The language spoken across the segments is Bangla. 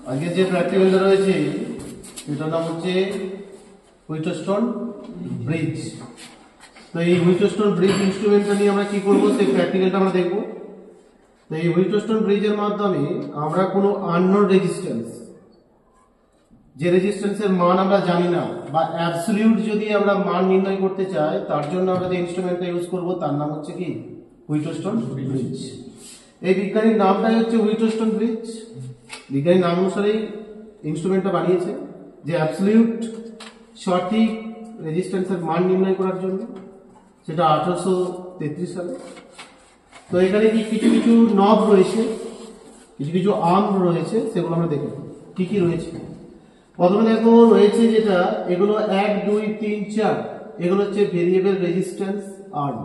আজকে যে প্র্যাকটিক্যালটা রয়েছে এটার নাম হচ্ছে হুইটস্টোন ব্রিজ। তো এই হুইটস্টোন ব্রিজ ইনস্ট্রুমেন্টটা নিয়ে আমরা কি করব সেই প্র্যাকটিক্যালটা আমরা দেখব। তো এই হুইটস্টোন ব্রিজের মাধ্যমে আমরা কোনো আননোন রেজিস্ট্যান্স, যে রেজিস্ট্যান্সের মান আমরা জানি না বা অ্যাবসলিউট যদি আমরা মান নির্ণয় করতে চাই, তার জন্য আমরা যে ইনস্ট্রুমেন্টটা ইউজ করব তার নাম হচ্ছে কি হুইটস্টোন ব্রিজ। এই বিজ্ঞানীর নামটাই হচ্ছে হুইটস্টোন ব্রিজ। বিজ্ঞানীর নাম অনুসারেই ইনস্ট্রুমেন্টটা বানিয়েছে যে অ্যাবসলিউট সঠিক রেজিস্ট্যান্সের মান নির্ণয় করার জন্য, সেটা 1833 সালে। তো এখানে কি কিছু কিছু নব রয়েছে, কিছু কিছু আর্ম রয়েছে, সেগুলো আমরা দেখব কি কি রয়েছে। প্রথমে দেখো রয়েছে যেটা, এগুলো 1 2 3 4, এগুলো হচ্ছে ভেরিয়েবল রেজিস্ট্যান্স আর্ম,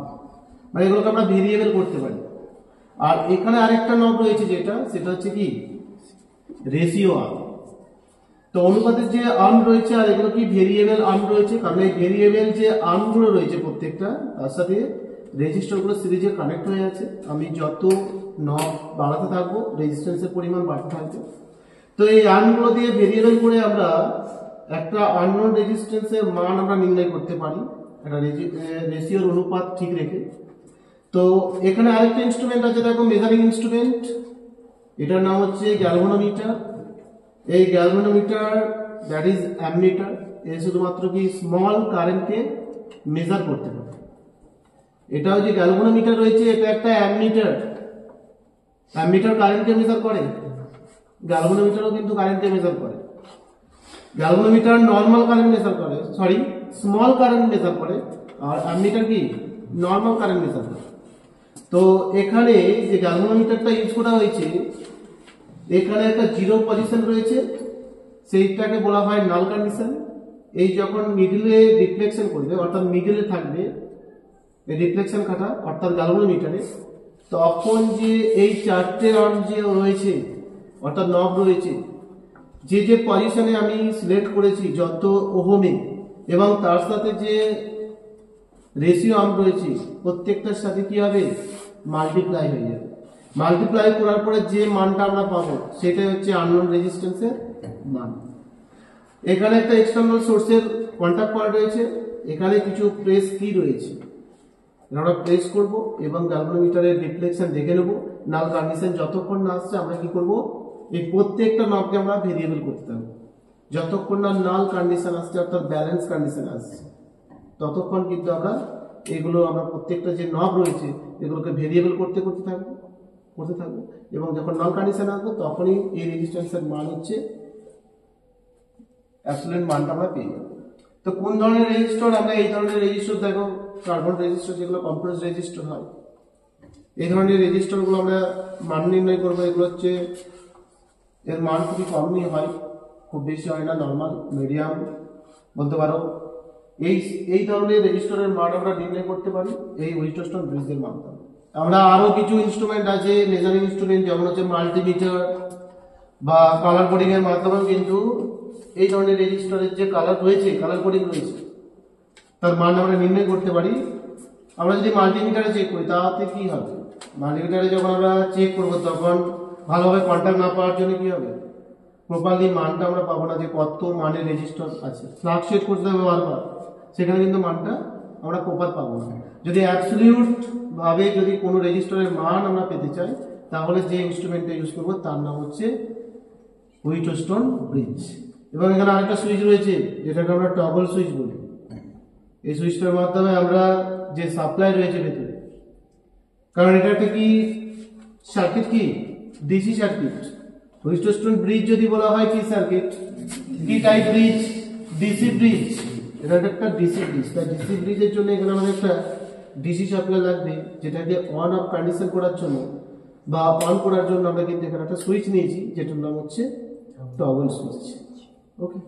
মানে এগুলোকে আমরা ভেরিয়েবল করতে পারি। আর এখানে আরেকটা নব রয়েছে যেটা, সেটা হচ্ছে কি রেশিও আর্ম। তো অনুপাতের যে আর্ম রয়েছে আর এগুলো কি ভেরিয়েবল আর্ম রয়েছে, কারণ এই ভেরিয়েবল যে আর্মগুলো রয়েছে প্রত্যেকটা, তার সাথে রেজিস্টারগুলো সিরিজে কানেক্ট হয়ে আছে। আমি যত নব বাড়াতে থাকবো রেজিস্ট্যান্সের পরিমাণ বাড়তে থাকবে। তো এই আর্মগুলো দিয়ে ভেরিয়েবল করে আমরা একটা আননোন রেজিস্ট্যান্সের মান আমরা নির্ণয় করতে পারি, একটা রেশিওর অনুপাত ঠিক রেখে। তো এখানে আরেকটা ইনস্ট্রুমেন্ট আছে, দেখো মেজারিং ইনস্ট্রুমেন্ট, এটার নাম হচ্ছে গ্যালভানোমিটার। এই গ্যালভানোমিটার দ্যাট ইজ অ্যামমিটার, এ শুধুমাত্র কি স্মল কারেন্টকে মেজার করতে পারে। এটাও যে গ্যালভানোমিটার রয়েছে এটা একটা অ্যামমিটার। অ্যামমিটার কারেন্টকে মেজার করে, গ্যালভানোমিটারও কিন্তু কারেন্টকে মেজার করে। গ্যালভানোমিটার নর্মাল কারেন্ট মেজার করে, সরি স্মল কারেন্ট মেজার করে, আর অ্যামমিটার কি নর্মাল কারেন্ট মেজার করে। তো এখানে যে গ্যালভানোমিটারটা ইউজ করা হয়েছে, এখানে একটা জিরো পজিশন রয়েছে, সেইটাকে বলা হয় নাল কন্ডিশন। এই যখন মিডলে রিফ্লেকশন করবে, অর্থাৎ মিডলে থাকবে এই রিফ্লেকশন কাটা অর্থাৎ গ্যালভানোমিটারে, তখন যে এই চারটে আর্ম যে রয়েছে অর্থাৎ নব রয়েছে, যে যে পজিশনে আমি সিলেক্ট করেছি যত ওহমে, এবং তার সাথে যে রেশিও আর্ম রয়েছে প্রত্যেকটার সাথে কি হবে মাল্টিপ্লাই হয়ে যাবে। মাল্টিপ্লাই করার পরে যে মানটা আমরা পাবো সেটাই হচ্ছে আননোন রেজিস্ট্যান্সের মান। এখানে একটা এক্সটার্নাল সোর্সের কন্টাক্ট পয়েন্ট রয়েছে, এখানে কিছু প্রেস কি রয়েছে, আমরা প্রেস করব এবং গ্যালভানোমিটারের রিফ্লেকশন দেখে নেব। নাল কন্ডিশন যতক্ষণ না আসছে আমরা কি করব, এই প্রত্যেকটা নবকে আমরা ভেরিয়েবল করতে থাকবো। যতক্ষণ না নাল কন্ডিশন আসছে অর্থাৎ ব্যালেন্স কন্ডিশন আসছে, ততক্ষণ কিন্তু আমরা এগুলো আমরা প্রত্যেকটা যে নব রয়েছে এগুলোকে ভেরিয়েবল করতে থাকবো এবং যখন নাল কন্ডিশন আসবে তখনই এই রেজিস্ট্যান্সের মান হচ্ছে অ্যাবসলিউট মানটা আমরা পেয়ে যাবো। তো কোন ধরনের রেজিস্টর, আমরা এই ধরনের রেজিস্টর, দেখো কার্বন রেজিস্টর যেগুলো কম্প্রেস রেজিস্টর হয়, এই ধরনের রেজিস্টরগুলো আমরা মান নির্ণয় করবো। এগুলো হচ্ছে এর মান খুবই কমই হয়, খুব বেশি হয় না, নর্মাল মিডিয়াম বলতে পারো। এই ধরনের রেজিস্টরের মান আমরা নির্ণয় করতে পারি এই হুইটস্টোন ব্রিজের মাধ্যমে। আমরা আরো কিছু ইনস্ট্রুমেন্ট আছে মেজারিং ইনস্ট্রুমেন্ট, যেমন হচ্ছে মাল্টিমিটার বা কালার কোডিং এর মাধ্যমেও কিন্তু এই ধরনের রেজিস্টরের যে কালার রয়েছে, কালার কোডিং রয়েছে, তার মান আমরা নির্ণয় করতে পারি। আমরা যদি মাল্টিমিটারে চেক করি তাতে কি হবে, মাল্টিমিটারে যখন আমরা চেক করবো তখন ভালোভাবে কন্ট্যাক্ট না পাওয়ার জন্য কি হবে, প্রপারলি মানটা আমরা পাবো না যে কত মানের রেজিস্টার আছে, ফ্লাকচুয়েট করতে হবে বারবার, সেখানে কিন্তু মানটা আমরা প্রপার পাবো না। যদি অ্যাবসলিউট ভাবে যদি কোনো রেজিস্টারের মান আমরা পেতে চাই, তাহলে যে ইনস্ট্রুমেন্টটা ইউজ করবো তার নাম হচ্ছে হুইটস্টোন ব্রিজ। এবং এখানে আরেকটা সুইচ রয়েছে যেটাকে আমরা টগল সুইচ বলি। এই সুইচটার মাধ্যমে আমরা যে সাপ্লাই রয়েছে ভেতরে, কারণ এটা একটা কি সার্কিট, কি ডিসি সার্কিট। হুইটস্টোন ব্রিজ যদি বলা হয় কি সার্কিট, কি টাইপ ব্রিজ, ডিসি ব্রিজ। এটা একটা ডিসি ব্রিজ। তাই ডিসি ব্রিজের জন্য এখানে আমাদের একটা ডিসি সাপ্লাই লাগবে, যেটাকে অন অফ কন্ডিশন করার জন্য বা অন করার জন্য আমরা কিন্তু এখানে একটা সুইচ নিয়েছি যেটার নাম হচ্ছে টগল সুইচ। ওকে,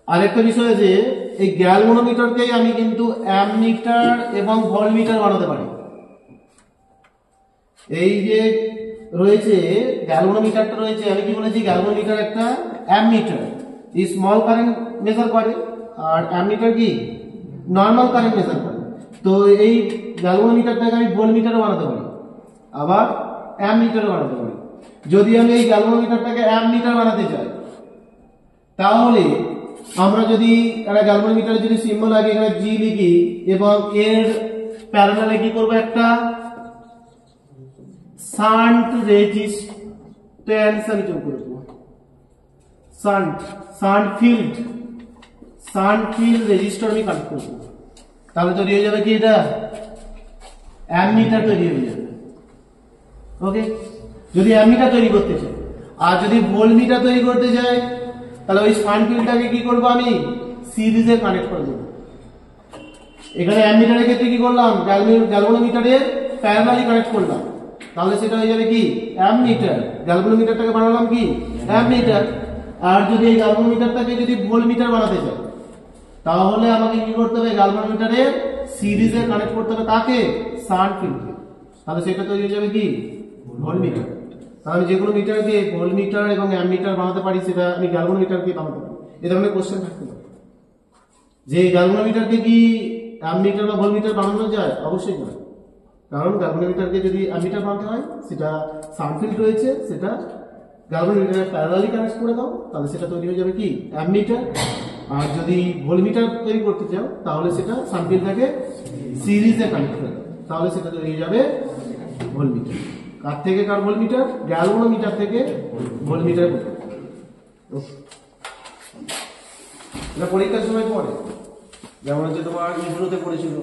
আরেকটা বিষয় আছে, এই গ্যালভানোমিটারকেই আমি কিন্তু অ্যামমিটার এবং ভোল্টমিটার বানাতে পারি। এই যে রয়েছে গ্যালভানোমিটারটা রয়েছে, আমি কি বলেছি গ্যালভানোমিটার একটা অ্যামমিটার, এই স্মল কারেন্ট মেজার করে, আর অ্যামমিটার কি নর্মাল কারেন্ট মেজার করে। তো তো এই গ্যালভানোমিটারটাকে আমি ভোল্টমিটারও বানাতে পারি, আবার অ্যামমিটারও বানাতে পারি। যদি আমি এই গ্যালভানোমিটারটাকে অ্যামমিটার বানাতে চাই, তাহলে আমরা যদি একটা গ্যালভানোমিটারের যদি সিম্বল আগে এখানে জি লিখি এবং এর প্যারালালে কি করব, একটা শান্ট রেজিস্ট্যান্স আমি যোগ করব, শান্ট ফিল্ড রেজিস্টার আমি কানেক্ট করব। তাহলে তৈরি হয়ে যাবে কি, এটা অ্যামমিটার তৈরি হয়ে যাবে। ওকে, যদি অ্যামমিটার তৈরি করতে চাই, আর যদি ভোল্টমিটার তৈরি করতে চাই, তাহলে ওই শান্ট ফিল্ডটাকে কি করব, আমি সিরিজে কানেক্ট করে দেবো। এখানে অ্যামমিটারের ক্ষেত্রে কি করলাম, গ্যালভানোমিটারের প্যারালালি কানেক্ট করলাম, তাহলে সেটা হয়ে যাবে কি অ্যামমিটার। গ্যালভানোমিটারটাকে বানালাম কি অ্যামমিটার। আর যদি এই গ্যালভানোমিটারটাকে যদি ভোল্টমিটার বানাতে চাই, তাহলে আমাকে কি করতে হবে, গ্যালভানোমিটারের সিরিজে কানেক্ট করতে হবে কাকে, শান্ট ফিল্ডকে। তাহলে সেটা তৈরি হয়ে যাবে কি ভোল্টমিটার। তাহলে যে কোনো মিটারকে ভোল্টমিটার এবং অ্যামমিটার বানাতে পারি, সেটা আমি গ্যালভানোমিটারকে বানাতে পারি। এই ধরনের কোশ্চেন থাকতে পারে যে গ্যালভানোমিটারকে কি অ্যামমিটার বা ভোল্টমিটার বানানো যায়, অবশ্যই নয়। কারণ গ্যালভানোমিটারকে যদি অ্যামমিটার বানাতে হয়, সেটা শান্ট ফিল্ড রয়েছে, সেটা গ্যালভানোমিটারের প্যারালালি কানেক্ট করে দাও, তাহলে সেটা তৈরি হয়ে যাবে কি অ্যামমিটার। আর যদি ভোল্টমিটার তৈরি করতে চাও, তাহলে সেটা শান্ট ফিল্ডটাকে সিরিজে কানেক্ট করে দাও, তাহলে সেটা তৈরি হয়ে যাবে ভোল্টমিটার। কার থেকে কার ভোল্টমিটার, গ্যালভানোমিটার থেকে ভোল্টমিটার। এটা পরীক্ষার সময় পড়ে, যেমন হচ্ছে তোমার ইগুলোতে পড়েছিল